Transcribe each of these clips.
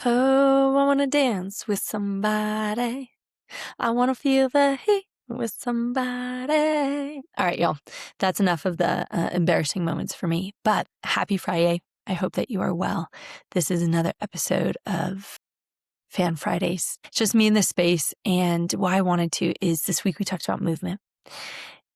Oh, I wanna dance with somebody. I wanna feel the heat with somebody. All right, y'all. That's enough of the embarrassing moments for me. But happy Friday. I hope that you are well. This is another episode of Fan Fridays. It's just me in this space. And why I wanted to is this week we talked about movement.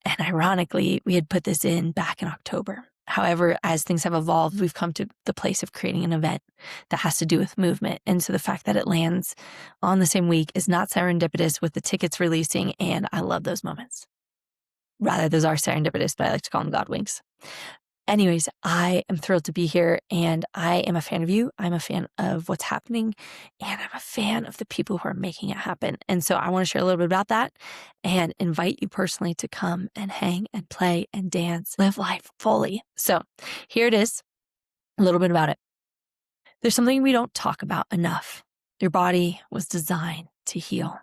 And ironically, we had put this in back in October. However, as things have evolved, we've come to the place of creating an event that has to do with movement. And so the fact that it lands on the same week is not serendipitous with the tickets releasing. And I love those moments. Rather, those are serendipitous, but I like to call them God winks. Anyways, I am thrilled to be here and I am a fan of you. I'm a fan of what's happening and I'm a fan of the people who are making it happen. And so I want to share a little bit about that and invite you personally to come and hang and play and dance, live life fully. So here it is, a little bit about it. There's something we don't talk about enough. Your body was designed to heal,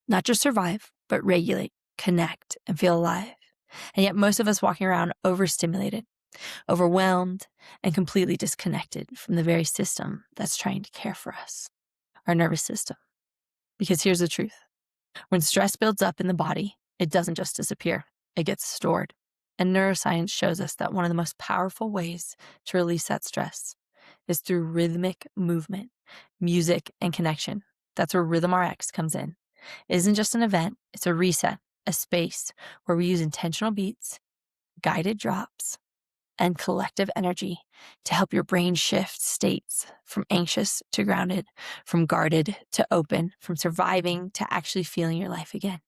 not just survive, but regulate, connect, and feel alive. And yet most of us walking around overstimulated, overwhelmed, and completely disconnected from the very system that's trying to care for us, our nervous system. Because here's the truth. When stress builds up in the body, it doesn't just disappear, it gets stored. And neuroscience shows us that one of the most powerful ways to release that stress is through rhythmic movement, music, and connection. That's where RhythmRx comes in. It isn't just an event, it's a reset, a space where we use intentional beats, guided drops, and collective energy to help your brain shift states from anxious to grounded, from guarded to open, from surviving to actually feeling your life again.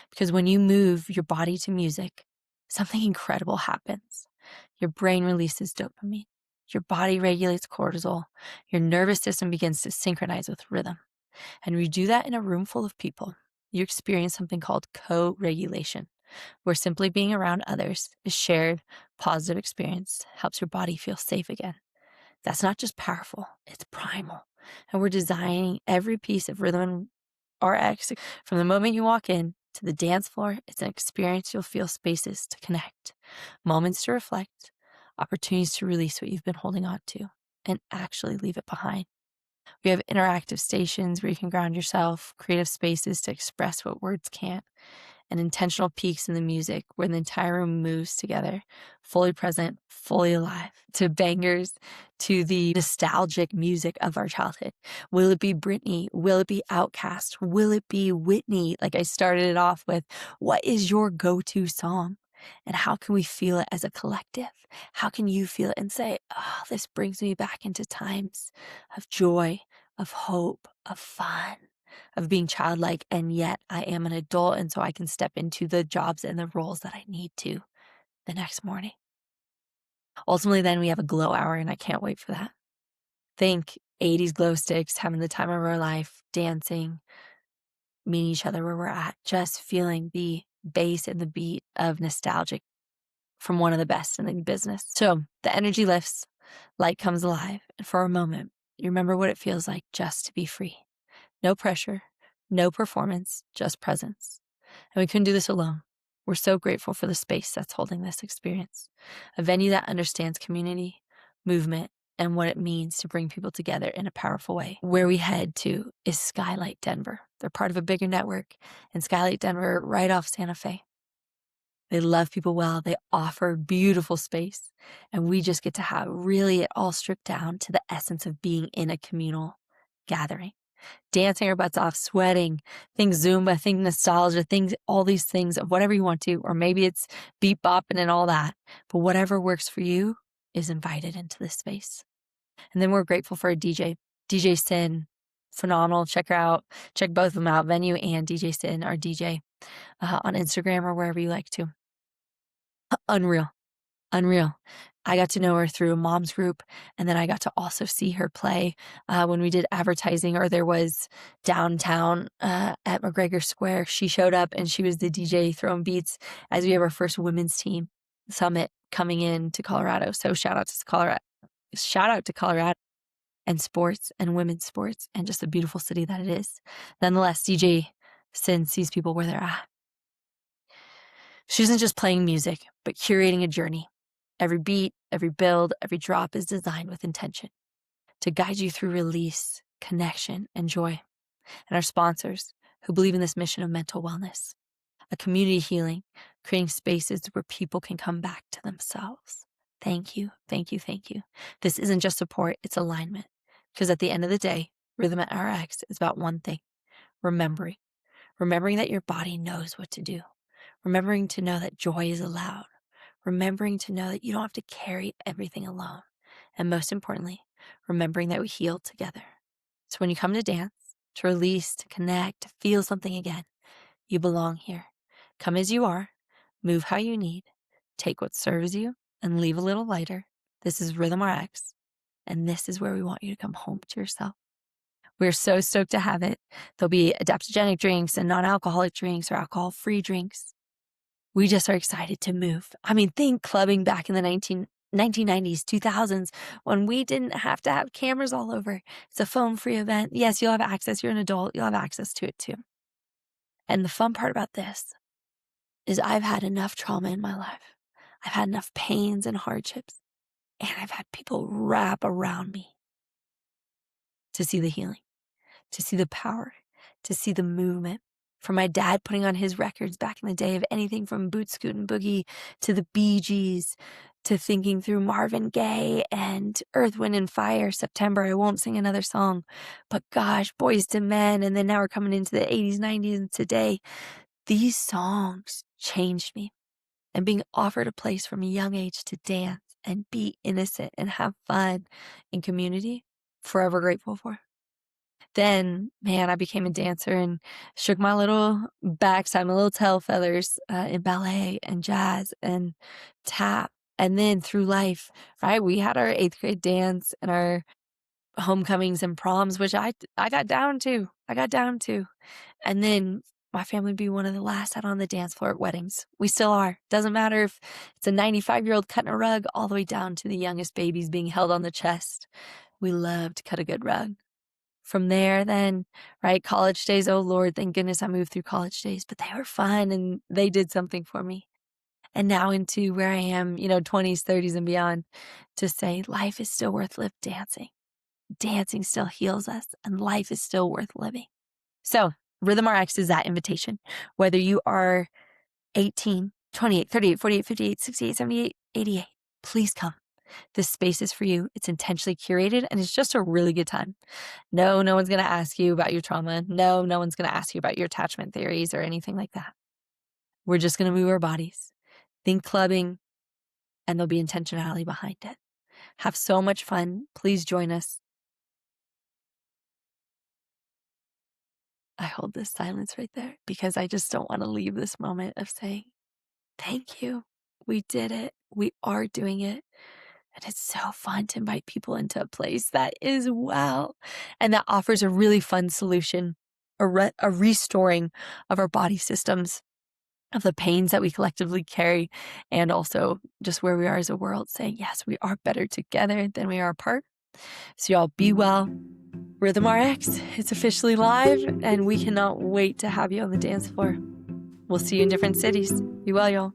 Because when you move your body to music, something incredible happens. Your brain releases dopamine. Your body regulates cortisol. Your nervous system begins to synchronize with rhythm. And when you do that in a room full of people, you experience something called co-regulation, where simply being around others, a shared positive experience, helps your body feel safe again. That's not just powerful, it's primal. And we're designing every piece of Rhythm RX from the moment you walk in to the dance floor. It's an experience you'll feel spaces to connect, moments to reflect, opportunities to release what you've been holding on to and actually leave it behind. We have interactive stations where you can ground yourself, creative spaces to express what words can't, and intentional peaks in the music where the entire room moves together, fully present, fully alive, to bangers, to the nostalgic music of our childhood. Will it be Britney? Will it be Outkast? Will it be Whitney? Like I started it off with, what is your go-to song? And how can we feel it as a collective? How can you feel it and say, oh, this brings me back into times of joy, of hope, of fun, of being childlike, and yet I am an adult, and so I can step into the jobs and the roles that I need to the next morning. Ultimately, then we have a glow hour, and I can't wait for that. Think 80s glow sticks, having the time of our life, dancing, meeting each other where we're at, just feeling the bass and the beat of nostalgic from one of the best in the business. So the energy lifts, light comes alive, and for a moment, you remember what it feels like just to be free. No pressure, no performance, just presence. And we couldn't do this alone. We're so grateful for the space that's holding this experience. A venue that understands community, movement, and what it means to bring people together in a powerful way. Where we head to is Skylight Denver. They're part of a bigger network, and Skylight Denver right off Santa Fe. They love people well. They offer beautiful space. And we just get to have really it all stripped down to the essence of being in a communal gathering. Dancing our butts off, sweating, think Zumba, think nostalgia, think all these things of whatever you want to, or maybe it's beat bopping and all that. But whatever works for you is invited into this space. And then we're grateful for a DJ, DJ Sin, phenomenal. Check her out. Check both of them out, Venue and DJ Sin, our DJ, on Instagram or wherever you like to. Unreal. I got to know her through a mom's group, and then I got to also see her play when we did advertising, or there was downtown at McGregor Square. She showed up and she was the DJ throwing beats as we have our first women's team summit coming in to Colorado. So shout out to Colorado and sports and women's sports and just a beautiful city that it is. Nonetheless, DJ Sin sees people where they're at. She isn't just playing music, but curating a journey. Every beat, every build, every drop is designed with intention to guide you through release, connection, and joy. And our sponsors who believe in this mission of mental wellness, a community healing, creating spaces where people can come back to themselves. Thank you, thank you, thank you. This isn't just support, it's alignment. Because at the end of the day, RhythmRx is about one thing, remembering that your body knows what to do, remembering to know that joy is allowed, remembering to know that you don't have to carry everything alone, and most importantly, remembering that we heal together. So when you come to dance, to release, to connect, to feel something again, you belong here. Come as you are, move how you need, take what serves you, and leave a little lighter. This is RhythmRx, and this is where we want you to come home to yourself. We're so stoked to have it. There'll be adaptogenic drinks and non-alcoholic drinks or alcohol-free drinks. We just are excited to move. I mean, think clubbing back in the 1990s, 2000s, when we didn't have to have cameras all over. It's a phone-free event. Yes, you'll have access. You're an adult. You'll have access to it too. And the fun part about this is I've had enough trauma in my life. I've had enough pains and hardships. And I've had people wrap around me to see the healing, to see the power, to see the movement. From my dad putting on his records back in the day of anything from Boot Scoot and Boogie to the Bee Gees, to thinking through Marvin Gaye and Earth, Wind and Fire, September, I Won't Sing Another Song. But gosh, Boys to Men, and then now we're coming into the 80s, 90s, and today. These songs changed me. And being offered a place from a young age to dance and be innocent and have fun in community, forever grateful for. Then, man, I became a dancer and shook my little backside, my little tail feathers in ballet and jazz and tap. And then through life, right, we had our 8th grade dance and our homecomings and proms, which I got down to. And then my family would be one of the last out on the dance floor at weddings. We still are. Doesn't matter if it's a 95-year-old cutting a rug all the way down to the youngest babies being held on the chest. We love to cut a good rug. From there then, right, college days, oh Lord, thank goodness I moved through college days, but they were fun and they did something for me. And now into where I am, 20s, 30s and beyond, to say life is still worth lived dancing. Dancing still heals us and life is still worth living. So RhythmRx is that invitation. Whether you are 18, 28, 38, 48, 58, 68, 78, 88, please come. This space is for you. It's intentionally curated and it's just a really good time. No one's going to ask you about your trauma. No one's going to ask you about your attachment theories or anything like that. We're just going to move our bodies. Think clubbing, and there'll be intentionality behind it. Have so much fun. Please join us. I hold this silence right there because I just don't want to leave this moment of saying, thank you. We did it. We are doing it. And it's so fun to invite people into a place that is well and that offers a really fun solution, a restoring of our body systems, of the pains that we collectively carry, and also just where we are as a world, saying, yes, we are better together than we are apart. So y'all be well. RhythmRx, it's officially live, and we cannot wait to have you on the dance floor. We'll see you in different cities. Be well, y'all.